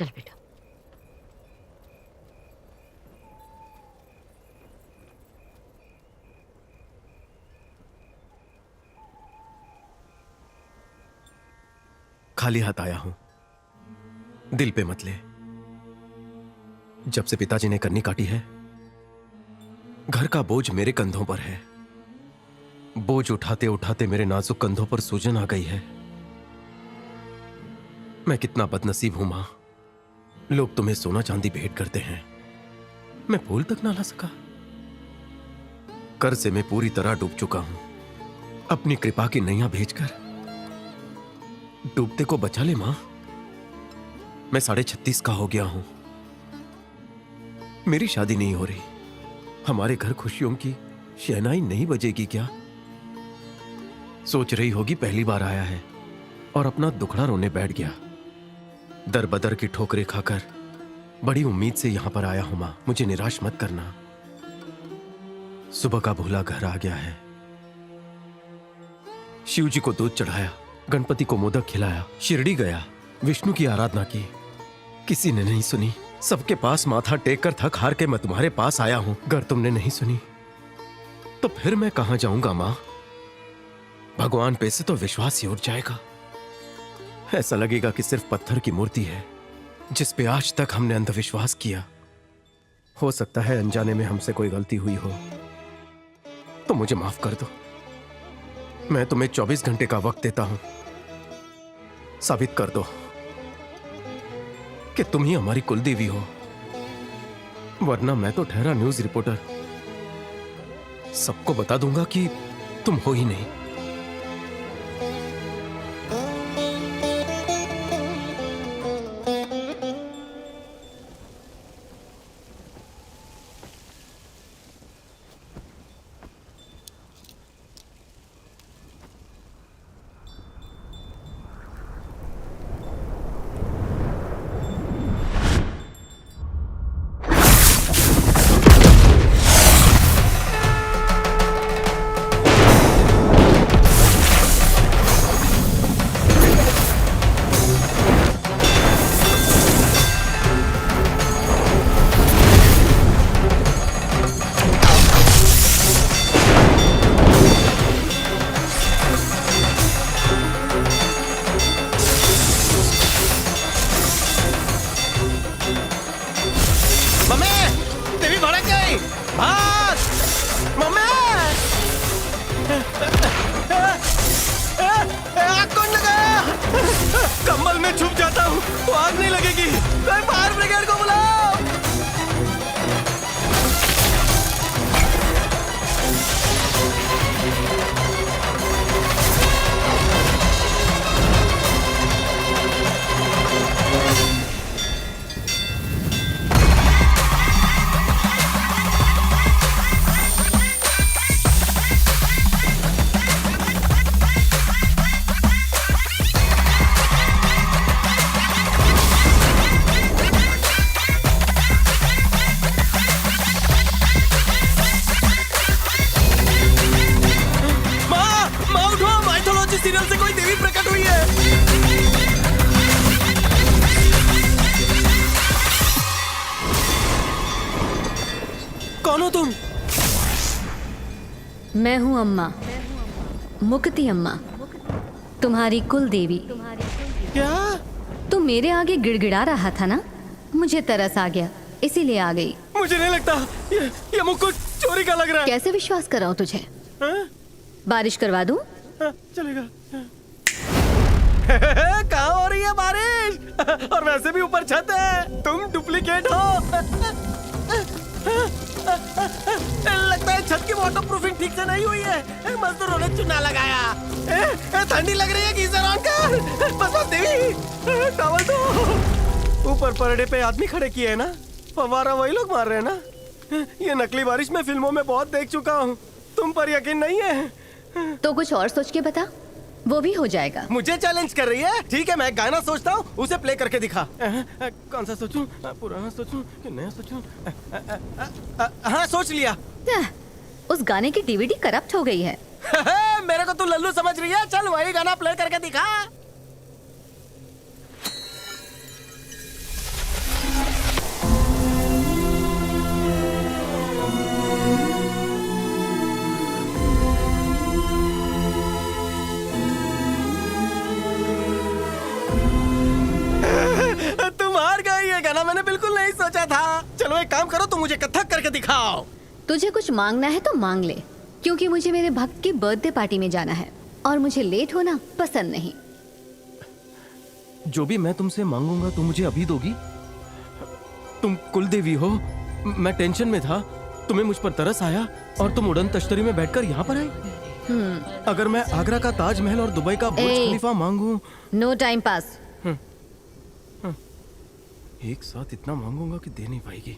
चल बेटा। खाली हाथ आया हूं, दिल पे मत ले। जब से पिताजी ने कन्नी काटी है, घर का बोझ मेरे कंधों पर है। बोझ उठाते उठाते मेरे नाजुक कंधों पर सूजन आ गई है। मैं कितना बदनसीब हूं मां। लोग तुम्हें सोना चांदी भेंट करते हैं, मैं फूल तक ना ला सका। कर्ज से मैं पूरी तरह डूब चुका हूं। अपनी कृपा की नैया भेजकर डूबते को बचा ले मां। मैं 36.5 का हो गया हूं। मेरी शादी नहीं हो रही। हमारे घर खुशियों की शहनाई नहीं बजेगी क्या? सोच रही होगी पहली बार आया है और अपना दुखड़ा रोने बैठ गया। दर बदर की ठोकरें खाकर बड़ी उम्मीद से यहां पर आया हूं मां, मुझे निराश मत करना। सुबह का भूला घर आ गया है। शिव जी को दूध चढ़ाया, गणपति को मोदक खिलाया, शिरडी गया, विष्णु की आराधना की, किसी ने नहीं सुनी। सबके पास माथा टेक कर थक हार के मैं तुम्हारे पास आया हूं। अगर तुमने नहीं सुनी तो फिर मैं कहां जाऊंगा मां? भगवान पे से तो विश्वास ही उठ जाएगा। ऐसा लगेगा कि सिर्फ पत्थर की मूर्ति है जिस पे आज तक हमने अंधविश्वास किया। हो सकता है अनजाने में हमसे कोई गलती हुई हो, तो मुझे माफ कर दो। मैं तुम्हें 24 घंटे का वक्त देता हूं। साबित कर दो कि तुम ही हमारी कुलदेवी हो, वरना मैं तो ठहरा न्यूज रिपोर्टर। सबको बता दूंगा कि तुम हो ही नहीं। कंबल में छुप जाता हूँ तो आग नहीं लगेगी। कोई फायर ब्रिगेड को बुलाओ। सीरियल से कोई देवी प्रकट हुई है। कौन हो तुम? मैं हूँ अम्मा, मुक्ति अम्मा, तुम्हारी कुल देवी। क्या? तुम मेरे आगे गिड़गिड़ा रहा था ना, मुझे तरस आ गया, इसीलिए आ गई। मुझे नहीं लगता ये मुझको चोरी का लग रहा है। कैसे विश्वास कराऊं तुझे? बारिश करवा दूं? चलेगा। कहाँ हो रही है बारिश? और वैसे भी ऊपर छत है, तुम डुप्लीकेट हो। लगता है छत की वाटर प्रूफिंग ठीक से नहीं हुई है। मजदूरों ने चूना लगाया। ठंडी लग रही है, गीजर ऑन कर। बस बस देवी, टॉवल दो। ऊपर परडे पे आदमी खड़े किए है ना, फव्वारा वही लोग मार रहे हैं ना। ये नकली बारिश मैं फिल्मों में बहुत देख चुका हूँ, तुम पर यकीन नहीं है तो कुछ और सोच के बता, वो भी हो जाएगा। मुझे चैलेंज कर रही है? ठीक है, मैं गाना सोचता हूँ, उसे प्ले करके दिखा। कौन सा सोचूं? पुराना सोचूं कि नया सोचूं? हाँ, सोच लिया। उस गाने की डीवीडी करप्ट हो गई है। मेरे को तू लल्लू समझ रही है? चल वही गाना प्ले करके दिखा। एक काम करो, तुम मुझे कथक करके दिखाओ। तुझे कुछ मांगना है तो मांग ले, क्योंकि मुझे मेरे भक्त की बर्थडे पार्टी में जाना है और मुझे लेट होना पसंद नहीं। जो भी मैं तुमसे मांगूंगा तुम मुझे अभी दोगी? तुम कुलदेवी हो, मैं टेंशन में था, तुम्हें मुझ पर तरस आया और तुम उड़न तश्तरी में बैठकर यहाँ पर आई। अगर मैं आगरा का ताजमहल और दुबई का बुर्ज खलीफा मांगूं, नो टाइम पास। एक साथ इतना मांगूंगा कि दे नहीं पाएगी।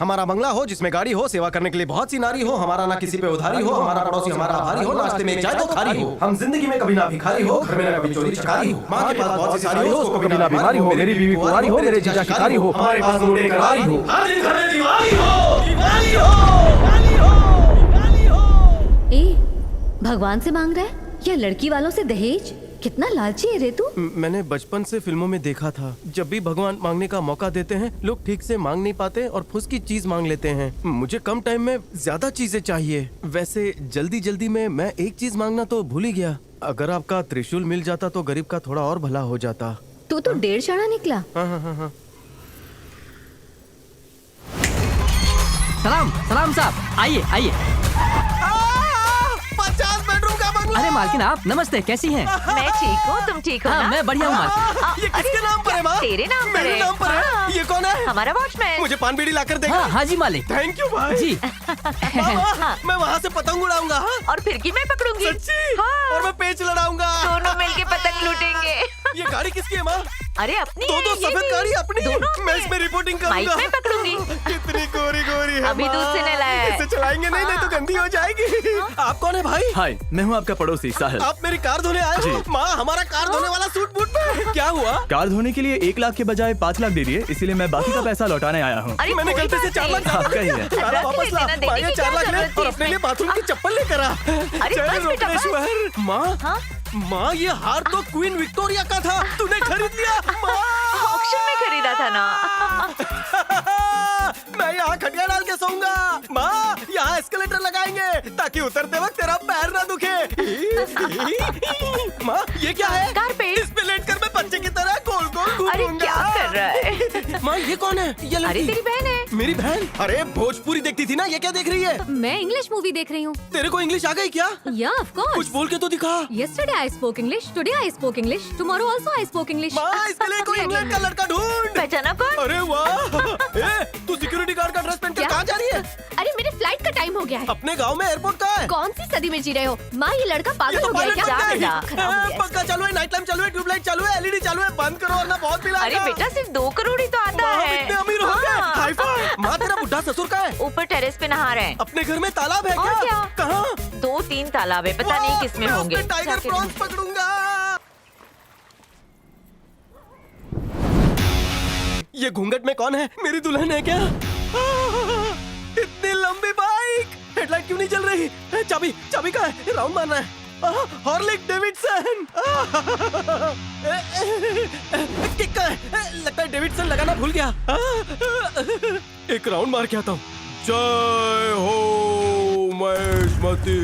हमारा बंगला हो जिसमें गाड़ी हो, सेवा करने के लिए बहुत सी नारी हो, हमारा ना किसी पे उधारी हो, हमारा पड़ोसी हमारा आभारी हो, नाश्ते में एक चाय तो खारी हो, हम जिंदगी में कभी ना भिखारी हो, घर में ना कभी चोरी चकारी हो, माँ के पास बहुत सी सारी हो, उसको कभी ना बीमारी हो, मेरी बीवी कुंवारी हो, मेरे जीजा शिकारी हो, हमारे पास मुंडे करारी हो, हर दिन घर में दीवारी हो, दीवारी हो, दीवारी हो, दीवारी हो। ए, भगवान से मांग रहा है या लड़की वालों से दहेज? कितना लालची है रे तू। मैंने बचपन से फिल्मों में देखा था, जब भी भगवान मांगने का मौका देते हैं लोग ठीक से मांग नहीं पाते और फुसकी चीज मांग लेते हैं। मुझे कम टाइम में ज्यादा चीजें चाहिए। वैसे जल्दी जल्दी में मैं एक चीज मांगना तो भूल ही गया। अगर आपका त्रिशूल मिल जाता तो गरीब का थोड़ा और भला हो जाता। तू तो 1.5 शाणा निकला। हाँ। सलाम सलाम साहब, आइए आइए। 50 बेडरूम का बंगला। अरे मालकिन आप नमस्ते, कैसी हैं? मैं ठीक हूँ, तुम ठीक हो हाँ, ना? मैं बढ़िया हूँ मालकिन। ये किसके नाम पर है माँ? तेरे नाम पर मेरे है। नाम पर है? हाँ। ये कौन है? हमारा वॉचमैन। मुझे पान बीड़ी लाकर देगा। हाँ जी मालिक। थैंक यू भाई जी। माँ, मैं वहाँ से पतंग उड़ाऊंगा। हाँ? और फिरकी मैं पकड़ूंगी। सच्ची? हाँ। और मैं पेच लड़ाऊंगा। दोनों मिलके पतंग लूटेंगे। ये गाड़ी किसकी है माँ? अरे अपनी दो है, ये सफेद भी। गाड़ी अपनी। दोनों मैं इसमें रिपोर्टिंग माइक करूंगा। में पकड़ूंगी। कितनी गोरी गोरी है अभी माँ। दूध से नहलाया है। इसे चलाएंगे नहीं तो गंदी हो जाएगी। आप कौन है भाई? हाय, मैं हूँ आपका पड़ोसी साहिल। आप मेरी कार धोने आए हो? माँ, हमारा कार धोने वाला सूट बूट पे क्या हुआ? कार धोने के लिए 1 लाख के बजाय 5 लाख दे दिए, इसीलिए मैं बाकी का पैसा लौटाने आया हूँ। अरे मैंने कोई गलती से बात 4 लाख नहीं। ज्यादा आपका ही दे है। दिया। कार रख वापस लेना, ला। देने माँ, ये की 4 क्या लाख ले जरूरत थी और अपने लिए इसमें? बाथरूम की चप्पल लेकर आ। अरे जय बस बेटा, बस। रोकनेश्वर। माँ, हाँ? माँ, ये हार तो क्वीन विक्टोरिया का था, तूने खरीद लिया। माँ, ऑक्शन में खरीदा था ना। मैं यहाँ खटिया डाल के सोऊंगा। माँ, यहाँ एस्केलेटर लगाएंगे ताकि उतरते वक्त तेरा पैर ना दुखे। माँ, ये क्या है? कारपेट। इस पे लेटकर मैं बच्चे की तरह गोल गोल अरे घूमूंगा। क्या कर रहा है? माँ, ये कौन है? ये अरे लड़की तेरी बहन है। मेरी बहन? अरे भोजपुरी देखती थी ना, ये क्या देख रही है? मैं इंग्लिश मूवी देख रही हूँ। तेरे को इंग्लिश आ गई क्या? Yeah, of course. कुछ बोल के तो दिखा। Yesterday I spoke English. Today I spoke English. Tomorrow also I spoke English. माँ, इसके लिए कोई इंग्लैंड का लड़का ढूंढ। पहचाना कौन? अरे वाह, ए, तू सिक्योरिटी गार्ड का ड्रेस पहन के क्या? कहाँ जा रही है? अरे मेरे फ्लाइट का टाइम हो गया है। अपने गांव में एयरपोर्ट का है। कौन सी सदी में जी रहे हो? माँ, ये लड़का ये पागल तो हो गया है पायलट क्या? बनते हैं। बेटा, खराब हो गया है। पंखा चालू है, नाइट लैम्प चालू है, ट्यूबलाइट चालू है, एलईडी चालू है, बंद करो वरना बहुत बिल अरे आएगा। बेटा सिर्फ 2 करोड़ ही तो आता माँ, हम है। इतने अमीर हो गए। हाँ। Hi fi. माँ, तेरा बुढ़ा ससुर का है? ऊपर टेरेस पे नहा रहे हैं। अपने घर में तालाब है और क्या? कहाँ? 2-3 तालाब है, पता नहीं किसमें मैं होंगे। उसमें टाइगर जाके प्रॉन्स देखो। पकड़ूंगा। ये घूंघट में कौन है? मेरी दुल्हन है क्या? इतनी लंबी बाइक, हेडलाइट क्यों नहीं जल रही? चाबी चाबी कहाँ है? राउंड मारना है। हॉर्लिक डेविडसन। किक कहाँ है? लगता है डेविडसन लगाना भूल गया। एक राउंड मार के आता हूँ। जय हो महेशमती।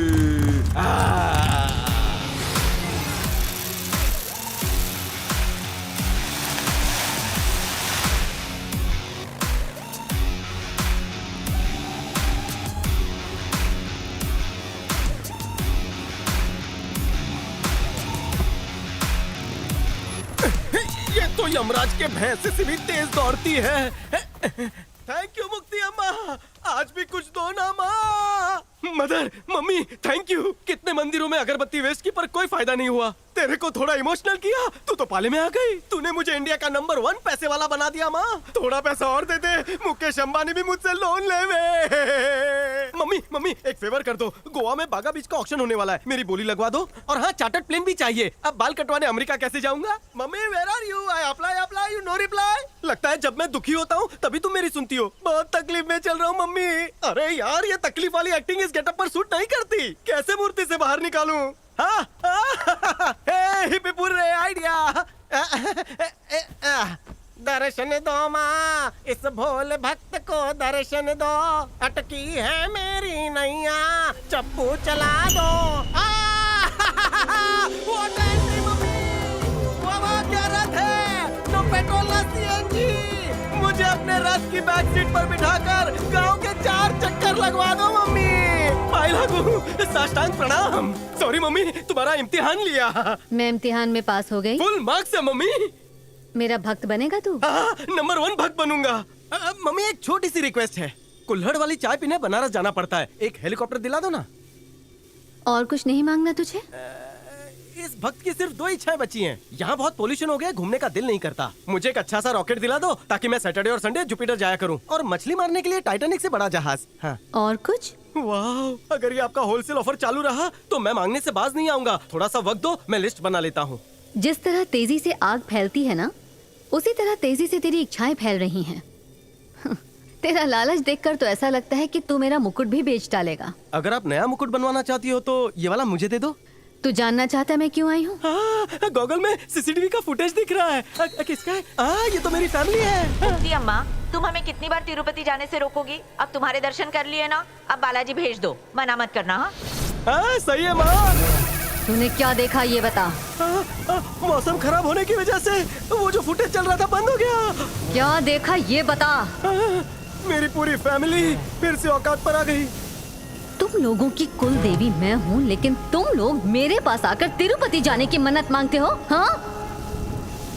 ये तो यमराज के भैंसे से भी तेज दौड़ती है। थैंक यू मुक्ति अम्मा, आज भी कुछ दो ना माँ। Mother, mummy, thank you. कितने मंदिरों में अगरबत्ती वेस्ट की पर कोई फायदा नहीं हुआ। तेरे को थोड़ा इमोशनल किया, तू तो पाले में आ गई। तूने मुझे इंडिया का नंबर 1 पैसे वाला बना दिया माँ। थोड़ा पैसा और दे दे, मुकेश अंबानी भी मुझसे लोन ले वे। मम्मी, मम्मी, एक फेवर कर दो, गोवा में बागा बीच का ऑक्शन होने वाला है, मेरी बोली लगवा दो। और हाँ, चार्टर्ड प्लेन भी चाहिए। अब बाल कटवाने अमेरिका कैसे जाऊंगा? Mummy, where are you? I apply, you no reply. लगता है जब मैं दुखी होता हूँ तभी तुम मेरी सुनती हो। बहुत तकलीफ में चल रहा हूँ मम्मी। अरे यार, ये तकलीफ वाली एक्टिंग इस गेटअप पर सूट नहीं करती। कैसे मूर्ति से बाहर निकालूं? हिप्पीपुरे आइडिया। दर्शन दो माँ, इस भोले भक्त को दर्शन दो। अटकी है मेरी नैया, चप्पू चला दो। वो ट्रेन नहीं मम्मी, वो क्या रथ है? No petrol, no CNG. मुझे अपने रथ की बैक सीट पर बिठाकर गांव के 4 चक्कर लगवा दो मम्मी। पाई लागू, साष्टांग प्रणाम। सॉरी मम्मी, तुम्हारा इम्तिहान लिया। मैं इम्तिहान में पास हो गई। फुल मार्क्स है मम्मी। मेरा भक्त बनेगा तू? नंबर 1 भक्त बनूंगा। मम्मी एक छोटी सी रिक्वेस्ट है, कुल्हड़ वाली चाय पीने बनारस जाना पड़ता है, एक हेलीकॉप्टर दिला दो ना। और कुछ नहीं मांगना तुझे? इस भक्त की सिर्फ 2 इच्छाएं बची हैं। यहाँ बहुत पोल्यूशन हो गया, घूमने का दिल नहीं करता। मुझे एक अच्छा सा रॉकेट दिला दो ताकि मैं सैटरडे और संडे जुपिटर जाया करूँ, और मछली मारने के लिए टाइटैनिक से बड़ा जहाज। हाँ। और कुछ? वाह, अगर ये आपका होलसेल ऑफर चालू रहा तो मैं मांगने से बाज नहीं आऊंगा। थोड़ा सा वक्त दो, मैं लिस्ट बना लेता हूँ। जिस तरह तेजी से आग फैलती है ना, उसी तरह तेजी से तेरी इच्छाएं फैल रही हैं। तेरा लालच देखकर तो ऐसा लगता है कि तू मेरा मुकुट भी बेच डालेगा। अगर आप नया मुकुट बनवाना चाहती हो तो ये वाला मुझे दे दो। तू जानना चाहता है मैं क्यों आई हूँ? गॉगल में सीसीटीवी का फुटेज दिख रहा है। किसका है? ये तो मेरी फैमिली है। कुंती अम्मा, तुम हमें कितनी बार तिरुपति जाने से रोकोगी? अब तुम्हारे दर्शन कर लिए ना, अब बालाजी भेज दो, मना मत करना। हाँ, सही है माँ। तूने क्या देखा ये बता। मौसम खराब होने की वजह से वो जो फुटेज चल रहा था बंद हो गया। क्या देखा ये बता। मेरी पूरी फैमिली फिर से औकात पर आ गई। तुम लोगों की कुल देवी मैं हूँ, लेकिन तुम लोग मेरे पास आकर तिरुपति जाने की मन्नत मांगते हो। हाँ,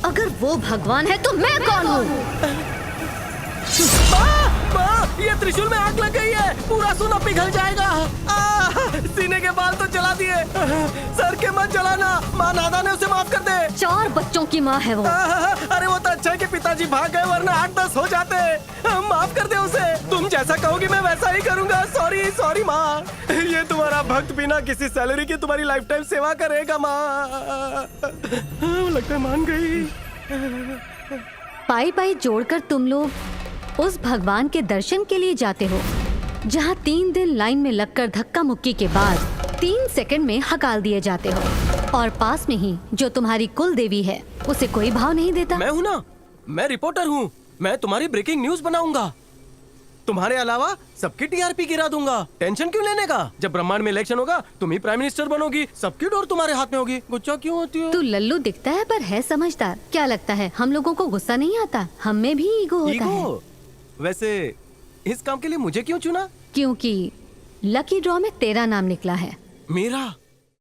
अगर वो भगवान है तो मैं कौन हूँ? ये त्रिशूल में आग लग गई है, पूरा सोना पिघल जाएगा। सीने के बाल तो जला दिए, सर के मत जलाना। माँ नादा ने उसे माफ कर दे। 4 बच्चों की माँ है वो। अरे वो तो अच्छा है कि पिताजी भाग गए, वरना 8-10 हो जाते। माफ कर दे उसे। तुम जैसा कहोगी मैं वैसा ही करूंगा। सॉरी माँ। ये तुम्हारा भक्त बिना किसी सैलरी की तुम्हारी लाइफ टाइम सेवा करेगा माँ। लगता है मान गई। पाई पाई जोड़कर तुम लोग उस भगवान के दर्शन के लिए जाते हो जहाँ 3 दिन लाइन में लगकर धक्का मुक्की के बाद 3 सेकंड में हकाल दिए जाते हो, और पास में ही जो तुम्हारी कुल देवी है उसे कोई भाव नहीं देता। मैं हूँ ना, मैं रिपोर्टर हूँ। मैं तुम्हारी ब्रेकिंग न्यूज बनाऊंगा। तुम्हारे अलावा सबकी टीआरपी गिरा दूंगा। टेंशन क्यों लेने का? जब ब्रह्मांड में इलेक्शन होगा तुम ही प्राइम मिनिस्टर बनोगी, सबकी डोर तुम्हारे हाथ में होगी। गुस्सा क्यों होती हो? तू लल्लू दिखता है पर है समझदार। क्या लगता है हम लोगों को गुस्सा नहीं आता? हम में भी ईगो होता है। वैसे इस काम के लिए मुझे क्यों चुना? क्योंकि लकी ड्रॉ में तेरा नाम निकला है। मेरा?